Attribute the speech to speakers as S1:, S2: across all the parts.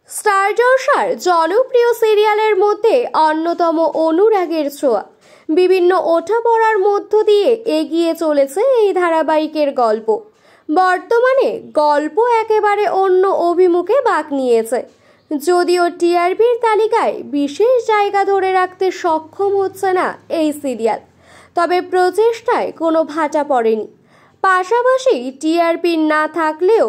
S1: Star জলসার জনপ্রিয় সিরিয়ালের মধ্যে অন্যতম অনুরাগের ছোঁয়া। বিভিন্ন ওঠাপড়ার মধ্য দিয়ে এগিয়ে চলেছে এই ধারাবাহিকের গল্প। বর্তমানে গল্প একেবারে অন্য অভিমুখে বাঁক নিয়েছে। যদিও টিআরপির তালিকায় বিশেষ জায়গা ধরে রাখতে সক্ষম হচ্ছে না এই সিরিয়াল, তবে প্রচেষ্টায় কোনো ভাটা পড়েনি। পাশাপাশি টিআরপি না থাকলেও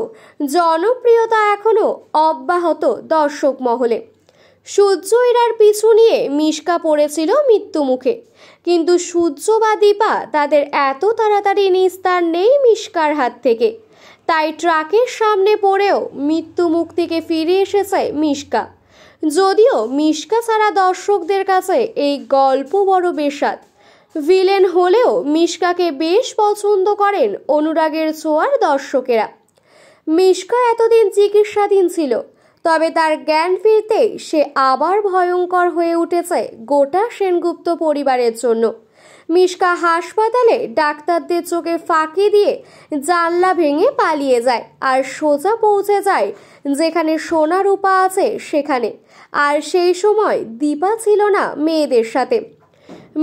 S1: জনপ্রিয়তা এখনো অব্যাহত দর্শক মহলে। সূর্য ইরার পিছু নিয়ে মিশকা পড়েছিল মৃত্যুমুখে, কিন্তু সূর্য বা দীপা তাদের এত তাড়াতাড়ি নিস্তার নেই মিশকার হাত থেকে। তাই ট্রাকের সামনে পড়েও মৃত্যু মুখ থেকে ফিরে এসেছে মিশকা। যদিও মিশকা ছাড়া দর্শকদের কাছে এই গল্প বড় বেস্বাদ। ভিলেন হলেও মিশকাকে বেশ পছন্দ করেন অনুরাগের ছোঁয়ার দর্শকেরা। মিশকা এতদিন চিকিৎসাধীন ছিল, তবে তার জ্ঞান ফিরতেই সে আবার ভয়ঙ্কর হয়ে উঠেছে গোটা সেনগুপ্ত পরিবারের জন্য। মিশকা হাসপাতালে ডাক্তারদের চোখে ফাঁকি দিয়ে জানলা ভেঙে পালিয়ে যায় আর সোজা পৌঁছে যায় যেখানে সোনা রূপা আছে সেখানে। আর সেই সময় দীপা ছিল না মেয়েদের সাথে।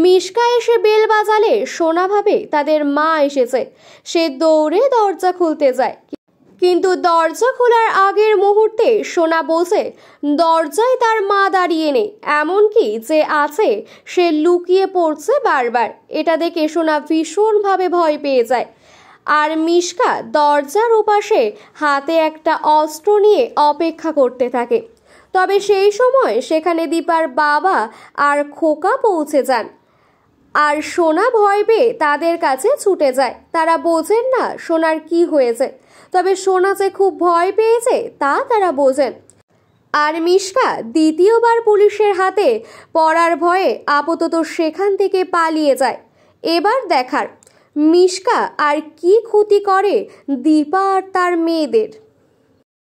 S1: মিশকা এসে বেল বাজালে সোনা ভাবে তাদের মা এসেছে। সে দৌড়ে দরজা খুলতে যায়, কিন্তু দরজা খোলার আগের মুহূর্তে সোনা বোঝে দরজায় তার মা দাঁড়িয়ে নেই, এমনকি যে আছে সে লুকিয়ে পড়ছে বারবার। এটা দেখে সোনা ভীষণভাবে ভয় পেয়ে যায়। আর মিশকা দরজার ওপাশে হাতে একটা অস্ত্র নিয়ে অপেক্ষা করতে থাকে। তবে সেই সময় সেখানে দীপার বাবা আর খোকা পৌঁছে যান, আর সোনা ভয় পেয়ে তাদের কাছে ছুটে যায়। তারা বোঝেন না সোনার কি হয়েছে, তবে সোনা যে খুব ভয় পেয়েছে তা তারা বোঝেন। আর মিশকা দ্বিতীয়বার পুলিশের হাতে পড়ার ভয়ে আপাতত সেখান থেকে পালিয়ে যায়। এবার দেখার মিশকা আর কি ক্ষতি করে দীপা আর তার মেয়েদের।